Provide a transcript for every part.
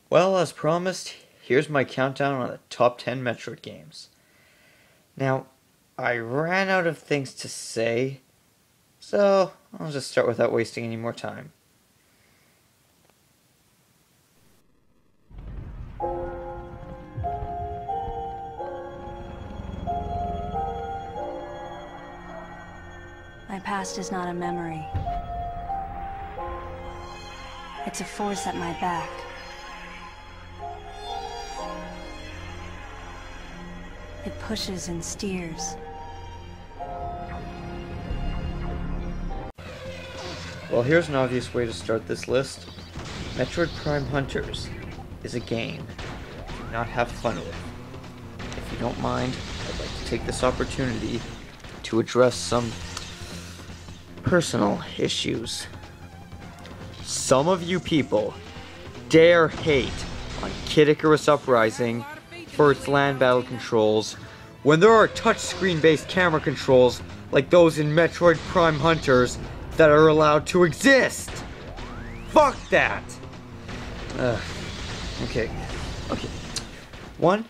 Well, as promised, here's my countdown on the top 10 Metroid games. Now, I ran out of things to say, so I'll just start without wasting any more time. My past is not a memory. It's a force at my back. It pushes and steers. Well, here's an obvious way to start this list. Metroid Prime Hunters is a game do not have fun with. If you don't mind, I'd like to take this opportunity to address some personal issues. Some of you people dare hate on Kid Icarus Uprising for its land battle controls when there are touchscreen based camera controls like those in Metroid Prime Hunters that are allowed to exist. Fuck that! Okay. One,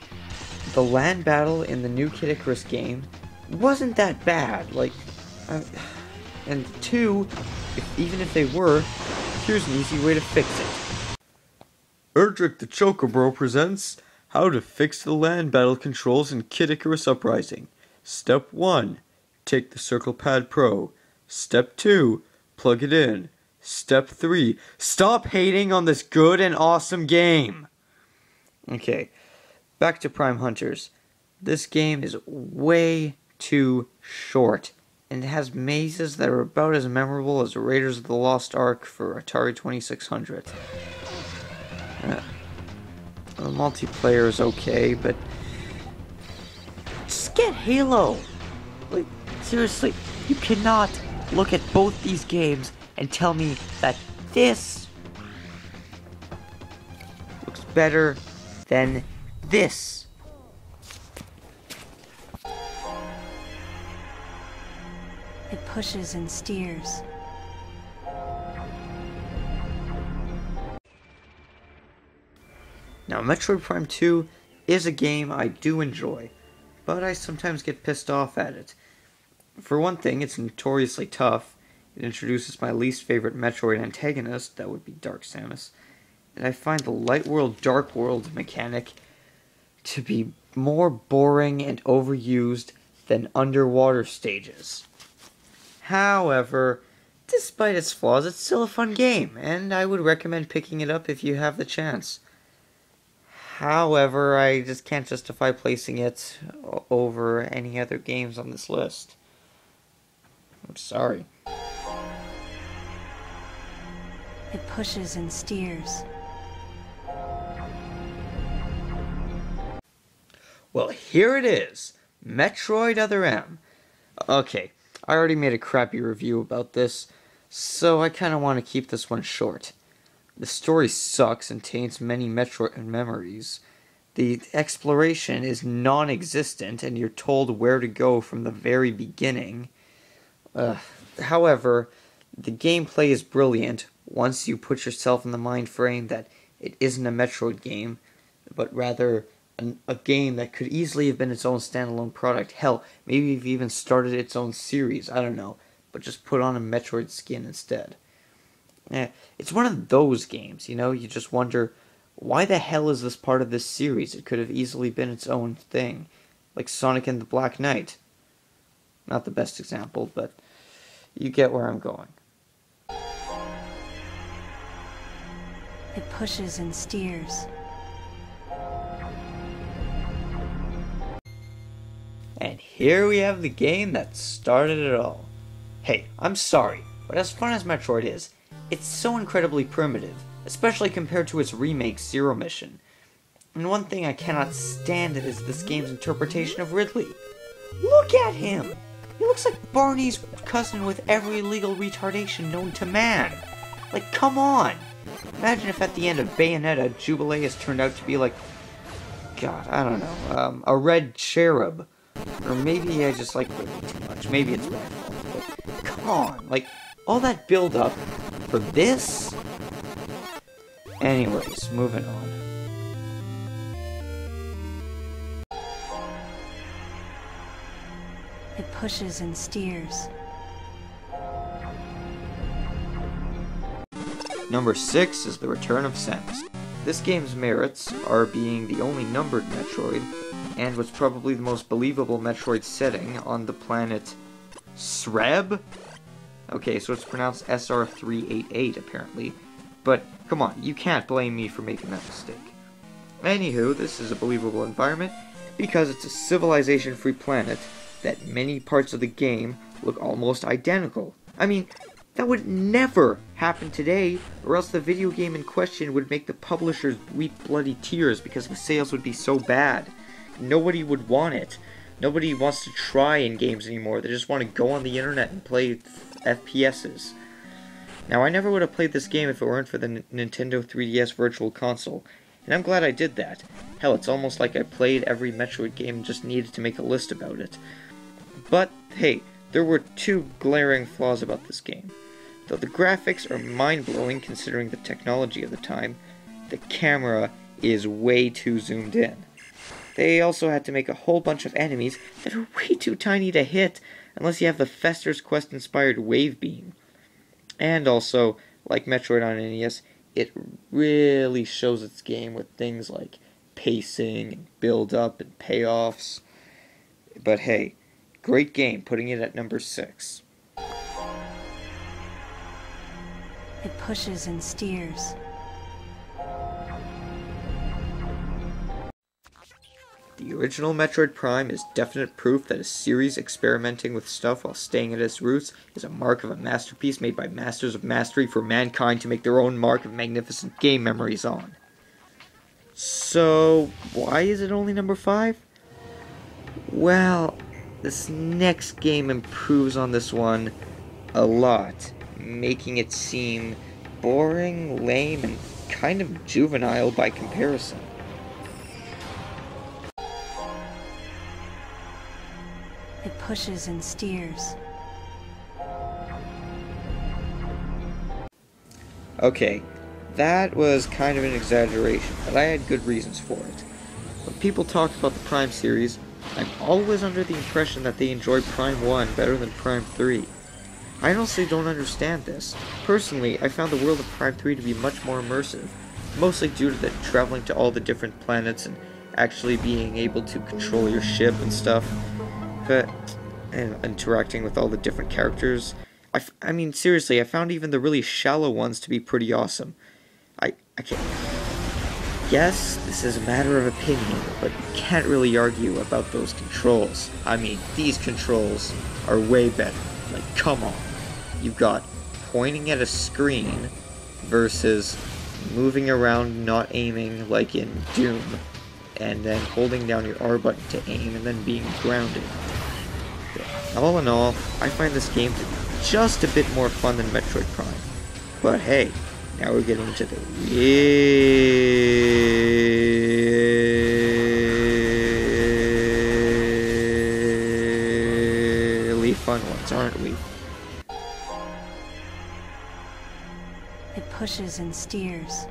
the land battle in the new Kid Icarus game wasn't that bad. And two, even if they were, here's an easy way to fix it. Erdrick the Chocobro presents How to Fix the Land Battle Controls in Kid Icarus Uprising. Step 1. Take the Circle Pad Pro. Step 2. Plug it in. Step 3. Stop hating on this good and awesome game! Okay, back to Prime Hunters. This game is way too short, and it has mazes that are about as memorable as Raiders of the Lost Ark for Atari 2600. The multiplayer is okay, but just get Halo! Like, seriously, you cannot look at both these games and tell me that this looks better than this. It pushes and steers. Now, Metroid Prime 2 is a game I do enjoy, but I sometimes get pissed off at it. For one thing, it's notoriously tough. It introduces my least favorite Metroid antagonist, that would be Dark Samus, and I find the Light World Dark World mechanic to be more boring and overused than underwater stages. However, despite its flaws, it's still a fun game, and I would recommend picking it up if you have the chance. However, I just can't justify placing it over any other games on this list. I'm sorry. It pushes and steers. Well, here it is. Metroid Other M. Okay, I already made a crappy review about this, so I kind of want to keep this one short. The story sucks and taints many Metroid memories. The exploration is non-existent, and you're told where to go from the very beginning. However, the gameplay is brilliant once you put yourself in the mind frame that it isn't a Metroid game, but rather a game that could easily have been its own standalone product. Hell, maybe you've even started its own series, I don't know, but just put on a Metroid skin instead. It's one of those games, you know, you just wonder, why the hell is this part of this series? It could have easily been its own thing, like Sonic and the Black Knight. Not the best example, but you get where I'm going. It pushes and steers. And here we have the game that started it all. Hey, I'm sorry, but as fun as Metroid is, it's so incredibly primitive, especially compared to its remake Zero Mission. And one thing I cannot stand is this game's interpretation of Ridley. Look at him! He looks like Barney's cousin with every legal retardation known to man. Like, come on! Imagine if at the end of Bayonetta, Jubileus turned out to be like, God, I don't know, a red cherub. Or maybe I just like Ridley too much. Maybe it's my fault. But come on, like, all that build-up for this? Anyways, moving on. pushes and steers. Number 6 is The Return of Samus. This game's merits are being the only numbered Metroid, and was probably the most believable Metroid setting on the planet Sreb? Okay, so it's pronounced SR388 apparently, but come on, you can't blame me for making that mistake. Anywho, this is a believable environment because it's a civilization-free planet that many parts of the game look almost identical. I mean, that would never happen today, or else the video game in question would make the publishers weep bloody tears because the sales would be so bad. Nobody would want it. Nobody wants to try in games anymore. They just want to go on the internet and play FPSs. Now, I never would have played this game if it weren't for the Nintendo 3DS Virtual Console, and I'm glad I did that. Hell, it's almost like I played every Metroid game and just needed to make a list about it. But, hey, there were two glaring flaws about this game. Though the graphics are mind-blowing considering the technology of the time, the camera is way too zoomed in. They also had to make a whole bunch of enemies that are way too tiny to hit unless you have the Fester's Quest-inspired Wave Beam. And also, like Metroid on NES, it really shows its game with things like pacing, and build-up, and payoffs. But hey, great game, putting it at number 6. It pushes and steers. The original Metroid Prime is definite proof that a series experimenting with stuff while staying at its roots is a mark of a masterpiece made by masters of mastery for mankind to make their own mark of magnificent game memories on. So, why is it only number 5? Well, this next game improves on this one a lot, making it seem boring, lame, and kind of juvenile by comparison. It pushes and steers. Okay, that was kind of an exaggeration, but I had good reasons for it. When people talk about the Prime series, I'm always under the impression that they enjoy Prime 1 better than Prime 3. I honestly don't understand this. Personally, I found the world of Prime 3 to be much more immersive, mostly due to the traveling to all the different planets and actually being able to control your ship and stuff, and interacting with all the different characters. I mean, seriously, I found even the really shallow ones to be pretty awesome. I can't... Yes, this is a matter of opinion, but you can't really argue about those controls. I mean, these controls are way better. Like, come on. You've got pointing at a screen versus moving around not aiming like in Doom, and then holding down your R button to aim and then being grounded. All in all, I find this game to be just a bit more fun than Metroid Prime. But hey, now we're getting into the really fun ones, aren't we? It pushes and steers.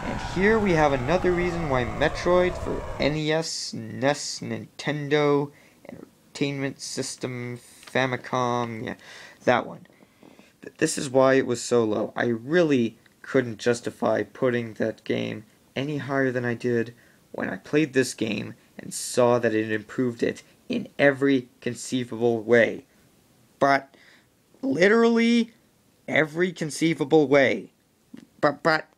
And here we have another reason why Metroid for NES, NES, Nintendo, Entertainment System, Famicom, yeah, that one. This is why it was so low. I really couldn't justify putting that game any higher than I did when I played this game and saw that it improved it in every conceivable way. But, literally, every conceivable way. But,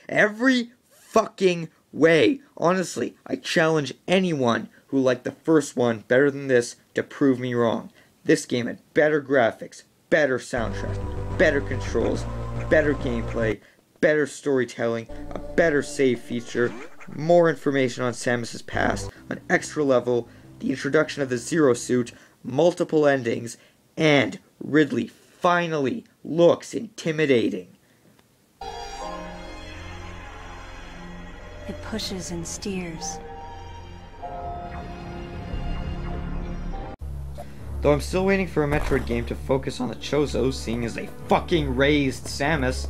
every fucking way. Honestly, I challenge anyone who liked the first one better than this to prove me wrong. This game had better graphics, better soundtrack, better controls, better gameplay, better storytelling, a better save feature, more information on Samus's past, an extra level, the introduction of the Zero Suit, multiple endings, and Ridley finally looks intimidating. It pushes and steers. Though I'm still waiting for a Metroid game to focus on the Chozos, seeing as they fucking raised Samus,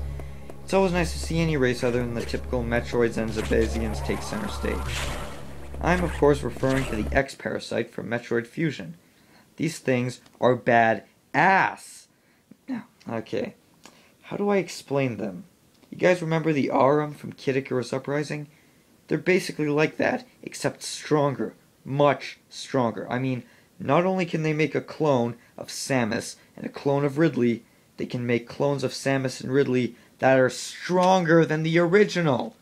it's always nice to see any race other than the typical Metroids and Zabazians take center stage. I'm of course referring to the X-Parasite from Metroid Fusion. These things are bad ass. Now, okay, how do I explain them? You guys remember the Aurum from Kid Icarus Uprising? They're basically like that, except stronger. Much stronger. I mean, not only can they make a clone of Samus and a clone of Ridley, they can make clones of Samus and Ridley that are stronger than the original.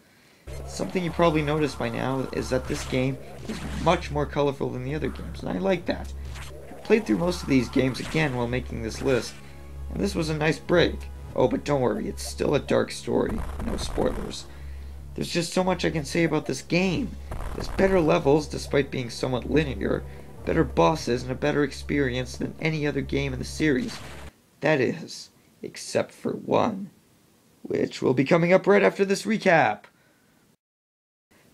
Something you probably noticed by now is that this game is much more colorful than the other games, and I like that. I played through most of these games again while making this list, and this was a nice break. Oh, but don't worry, it's still a dark story. No spoilers. There's just so much I can say about this game. There's better levels, despite being somewhat linear, better bosses, and a better experience than any other game in the series. That is, except for one, which will be coming up right after this recap.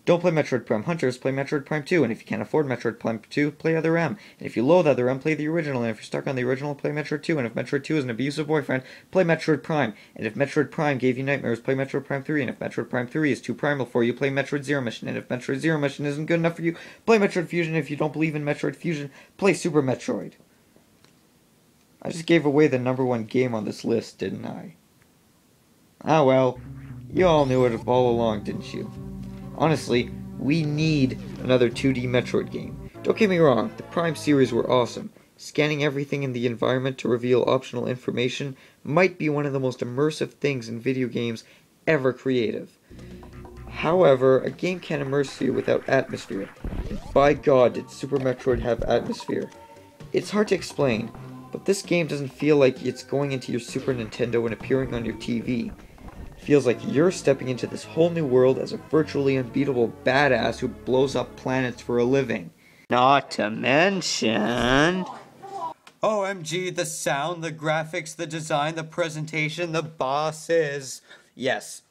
Don't play Metroid Prime Hunters, play Metroid Prime 2, and if you can't afford Metroid Prime 2, play Other M. And if you loathe Other M, play the original, and if you're stuck on the original, play Metroid 2, and if Metroid 2 is an abusive boyfriend, play Metroid Prime. And if Metroid Prime gave you nightmares, play Metroid Prime 3, and if Metroid Prime 3 is too primal for you, play Metroid Zero Mission, and if Metroid Zero Mission isn't good enough for you, play Metroid Fusion, and if you don't believe in Metroid Fusion, play Super Metroid. I just gave away the #1 game on this list, didn't I? Ah well, you all knew it all along, didn't you? Honestly, we need another 2D Metroid game. Don't get me wrong, the Prime series were awesome. Scanning everything in the environment to reveal optional information might be one of the most immersive things in video games ever created. However, a game can't immerse you without atmosphere, and by God did Super Metroid have atmosphere. It's hard to explain, but this game doesn't feel like it's going into your Super Nintendo and appearing on your TV. Feels like you're stepping into this whole new world as a virtually unbeatable badass who blows up planets for a living. Not to mention... OMG, the sound, the graphics, the design, the presentation, the bosses. Yes,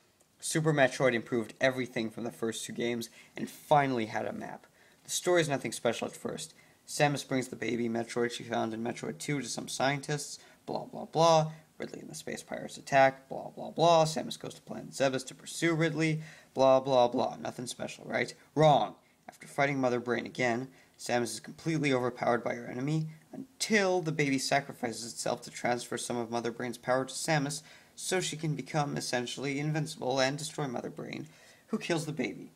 Super Metroid improved everything from the first two games and finally had a map. The story is nothing special at first. Samus brings the baby Metroid she found in Metroid 2 to some scientists, blah blah blah. Ridley and the Space Pirates attack, blah blah blah. Samus goes to Planet Zebes to pursue Ridley, blah blah blah. Nothing special, right? Wrong! After fighting Mother Brain again, Samus is completely overpowered by her enemy, until the baby sacrifices itself to transfer some of Mother Brain's power to Samus, so she can become essentially invincible and destroy Mother Brain, who kills the baby.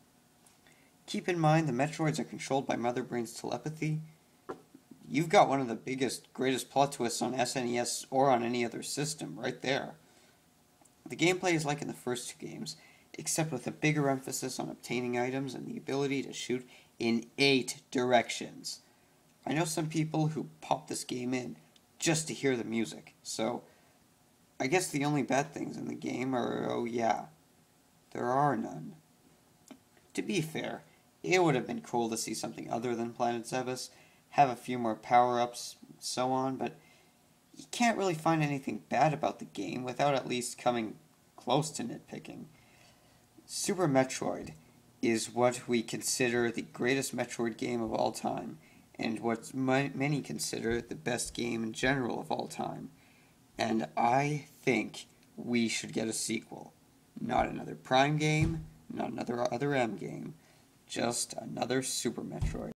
Keep in mind the Metroids are controlled by Mother Brain's telepathy. You've got one of the biggest, greatest plot twists on SNES or on any other system right there. The gameplay is like in the first two games, except with a bigger emphasis on obtaining items and the ability to shoot in 8 directions. I know some people who pop this game in just to hear the music, so I guess the only bad things in the game are, oh yeah, there are none. To be fair, it would have been cool to see something other than Planet Zebes, have a few more power-ups, and so on, but you can't really find anything bad about the game without at least coming close to nitpicking. Super Metroid is what we consider the greatest Metroid game of all time, and what many consider the best game in general of all time. And I think we should get a sequel. Not another Prime game, not another Other M game, just another Super Metroid.